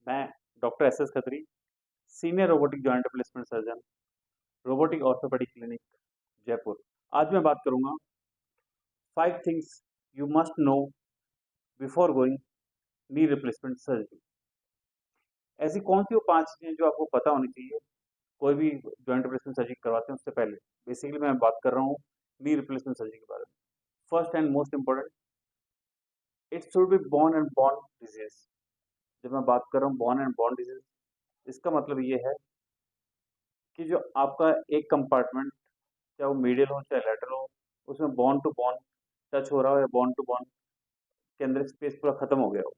मैं doctor S S Khatri, senior robotic joint replacement surgeon, robotic orthopaedic clinic, Jaipur. आज मैं बात करूंगा 5 things you must know before going knee replacement surgery. ऐसी कौन सी वो 5 चीजें जो आपको पता होनी चाहिए कोई भी जॉइंट रिप्लेसमेंट सर्जरी करवाते हैं उससे पहले। बेसिकली मैं बात कर रहा हूँ नी रिप्लेसमेंट सर्जरी के बारे में। First and most important, it should be bone and bone disease. जब मैं बात कर रहा हूँ बॉन एंड बॉन डिजीज, इसका मतलब ये है कि जो आपका एक कंपार्टमेंट, चाहे वो मीडियल हो चाहे लेटरल हो, उसमें बॉन टू बॉन टच हो रहा हो या बॉन टू बॉन के अंदर स्पेस पूरा खत्म हो गया हो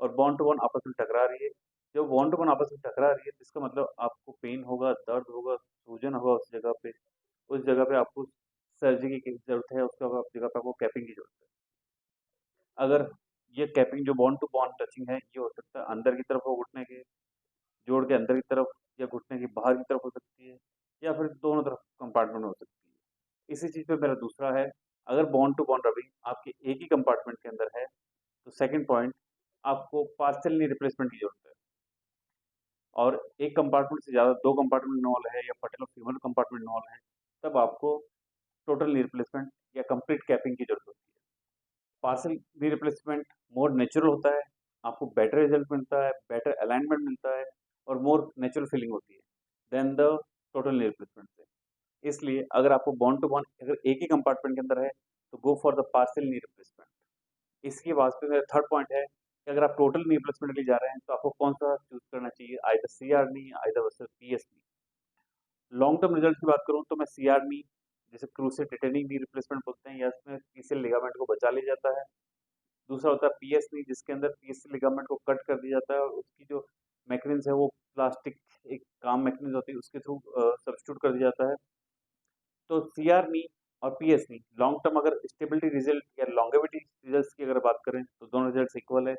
और बॉन टू बॉन आपस में टकरा रही है। जब बॉन टू बॉन आपस में टकरा रही है तो इसका मतलब आपको पेन होगा, दर्द होगा, सूजन होगा उस जगह पे। उस जगह पे आपको सर्जरी की जरूरत है, उसका जगह पे आपको कैपिंग की जरूरत है। अगर ये कैपिंग जो बॉन टू बॉन टचिंग है, ये हो सकता है अंदर की तरफ हो घुटने के, जोड़ के अंदर की तरफ, या घुटने की बाहर की तरफ हो सकती है, या फिर दोनों तरफ कंपार्टमेंट में हो सकती है। इसी चीज़ पे मेरा दूसरा है, अगर बॉन्ड टू बॉन्ड रबिंग आपके एक ही कंपार्टमेंट के अंदर है तो सेकंड पॉइंट, आपको पार्शियल नी रिप्लेसमेंट की जरूरत है। और एक कंपार्टमेंट से ज़्यादा, 2 कंपार्टमेंट इन्वॉल्व है या पर्टिकुलर फीमेल कंपार्टमेंट इन्वॉल्व है, तब आपको टोटल नी रिप्लेसमेंट या कंप्लीट कैपिंग की जरूरत होती है। Partial knee replacement more natural होता है, आपको बेटर रिजल्ट मिलता है, बेटर अलाइनमेंट मिलता है और मोर नेचुरल फीलिंग होती है than the total knee replacement से। इसलिए अगर आपको बॉन्ड टू बॉन्ड अगर एक ही कंपार्टमेंट के अंदर है तो गो for the partial knee replacement. इसके बाद फिर मेरा थर्ड पॉइंट है कि अगर आप टोटल नी रिप्लेसमेंट के लिए जा रहे हैं तो आपको कौन सा चूज करना चाहिए, आइदर सीआर नी, आइदर वर्सेस पीएस नी। लॉन्ग टर्म रिजल्ट की बात करूं तो मैं सीआर नी, जैसे क्रूसिव टिटेनिक नी रिप्लेसमेंट बोलते हैं, या इसमें पीसीएल लिगामेंट को बचा लिया जाता है। दूसरा होता है पीएस नी, जिसके अंदर पीएससी लिगामेंट को कट कर दिया जाता है और उसकी जो मैकेनिज्म है वो प्लास्टिक, एक काम मैकेनिज्म होती है, उसके थ्रू सब्स्टिट्यूट कर दिया जाता है। तो सीआर नी और पीएस नी लॉन्ग टर्म अगर स्टेबिलिटी रिजल्ट या लॉन्गेविटी रिजल्ट्स की अगर बात करें तो दोनों रिजल्ट्स इक्वल है।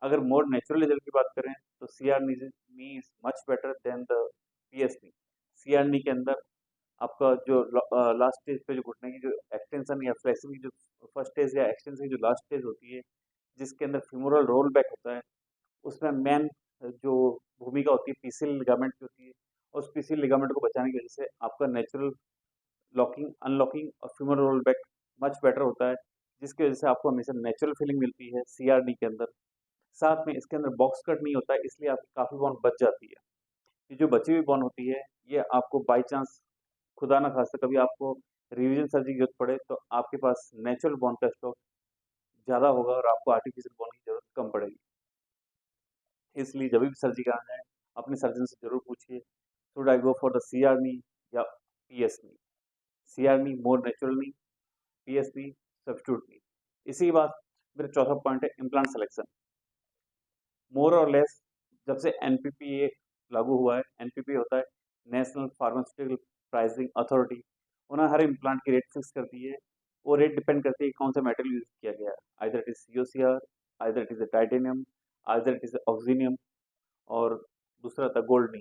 अगर मोर नेचुरल रिजल्ट की बात करें तो CR knee is much better than the PS knee. CR knee के अंदर आपका जो लास्ट स्टेज पे जो घुटने की जो एक्सटेंशन या फ्लेक्सिंग की जो फर्स्ट स्टेज या एक्सटेंशन की जो लास्ट स्टेज होती है, जिसके अंदर फ्यूमरल रोल बैक होता है, उसमें मेन जो भूमिका होती है पीसीएल लिगामेंट की होती है। और उस पीसीएल लिगामेंट को बचाने की वजह से आपका नेचुरल लॉकिंग, अनलॉकिंग और femur roll back much better होता है, जिसकी वजह से आपको हमेशा नेचुरल फीलिंग मिलती है सीआरडी के अंदर। साथ में इसके अंदर बॉक्स कट नहीं होता है, इसलिए आपकी काफ़ी बॉन बच जाती है। ये जो बची हुई बॉन होती है, ये आपको बाई चांस, खुदा ना खास्ता कभी आपको रिवीजन सर्जरी की जरूरत पड़े तो आपके पास नेचुरल बॉन का स्टॉक ज़्यादा होगा और आपको आर्टिफिशियल बॉन की जरूरत कम पड़ेगी। इसलिए जब भी सर्जरी कराना है अपने सर्जन से जरूर पूछिए, should I go for the CR knee या PS knee. CR knee more natural knee, PS knee substitute knee. इसी के बाद मेरा चौथा पॉइंट है इम्प्लांट सिलेक्शन। मोर और लेस जब से एनपीपीए लागू हुआ है, एनपीपी होता है नेशनल फार्मास्यूटिकल प्राइसिंग अथॉरिटी, उन्होंने हर इम्प्लांट की रेट फिक्स कर दी है। वो रेट डिपेंड करती है कौन सा मेटेरियल यूज किया गया है, either it is COCR, either it is titanium, either it is oxinium, और दूसरा था gold knee.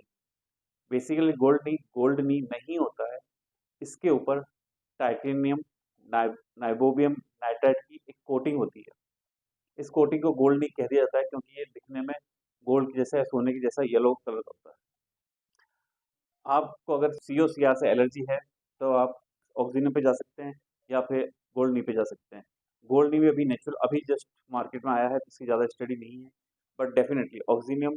Basically gold knee नहीं होता है, इसके ऊपर टाइटेनियम नाइबोबियम नाइट्राइड की एक कोटिंग होती है। इस कोटिंग को गोल्ड नहीं कह दिया जाता है क्योंकि ये दिखने में गोल्ड जैसा या सोने की जैसा येलो कलर का होता है। आपको अगर सीओसीआर से एलर्जी है तो आप ऑक्सीजन पे जा सकते हैं या फिर गोल्ड नी पे जा सकते हैं। गोल्ड नी भी अभी नेचुरल, अभी जस्ट मार्केट में आया है, इसकी ज़्यादा स्टडी नहीं है, but definitely oxinium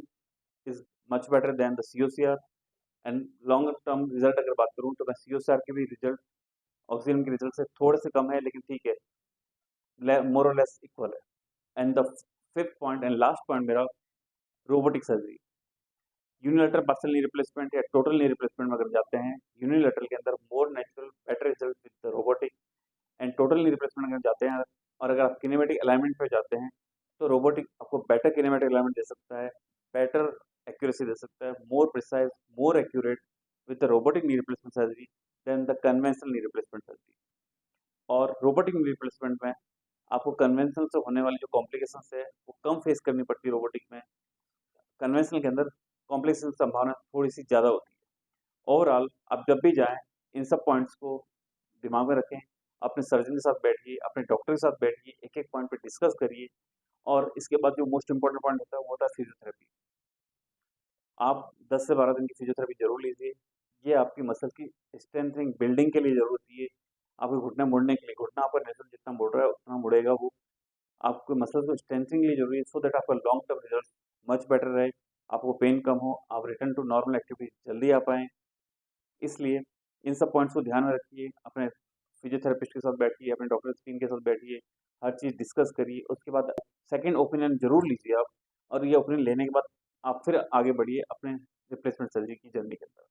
is much better than the COCR. And long term result अगर बात करूँ तो मैं सीओसीआर के भी रिजल्ट ऑक्सीजन के रिजल्ट से थोड़े से कम है, लेकिन ठीक है, मोर और लेस इक्वल है। And the fifth point and last point मेरा, robotic surgery. Unilateral partial knee replacement या टोटल नी रिप्लेसमेंट में अगर जाते हैं, यूनिलेटरल के अंदर more natural better result with robotic, and total knee replacement अगर जाते हैं और अगर आप किनेमेटिक अलाइनमेंट पे जाते हैं तो रोबोटिक आपको बेटर किनेमेटिक अलाइनमेंट दे सकता है, बेटर एक्यूरेसी दे सकता है, more precise, more accurate with the robotic knee replacement surgery than the conventional knee replacement surgery. और रोबोटिक नी रिप्लेसमेंट में आपको कन्वेंशनल से होने वाली जो कॉम्प्लिकेशंस है वो कम फेस करनी पड़ती है रोबोटिक में। कन्वेंशनल के अंदर कॉम्प्लिकेशन की संभावना थोड़ी सी ज़्यादा होती है। ओवरऑल आप जब भी जाएं इन सब पॉइंट्स को दिमाग में रखें, अपने सर्जन के साथ बैठिए, अपने डॉक्टर के साथ बैठिए, एक एक पॉइंट पे डिस्कस करिए। और इसके बाद जो मोस्ट इंपॉर्टेंट पॉइंट होता है वो होता है फिजियोथेरेपी। आप 10 से 12 दिन की फिजियोथेरेपी ज़रूर लीजिए। ये आपकी मसल की स्ट्रेंथनिंग, बिल्डिंग के लिए ज़रूर होती है। आपके घुटने मुड़ने के लिए, घुटना आपका नेचुरल जितना मुड़ रहा है उतना मुड़ेगा वो। आपको मसल को स्ट्रेंथनिंग के लिए ज़रूरी है, सो दैट आपका long term result much better रहे, आपको पेन कम हो, आप रिटर्न टू नॉर्मल एक्टिविटी जल्दी आ पाएँ। इसलिए इन सब पॉइंट्स को ध्यान में रखिए, अपने फिजियोथेरेपिस्ट के साथ बैठिए, अपने डॉक्टर स्किन के साथ बैठिए, हर चीज़ डिस्कस करिए, उसके बाद सेकंड ओपिनियन ज़रूर लीजिए आप, और ये ओपिनियन लेने के बाद आप फिर आगे बढ़िए अपने रिप्लेसमेंट सर्जरी की जर्नी के अंदर।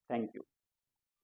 Thank you.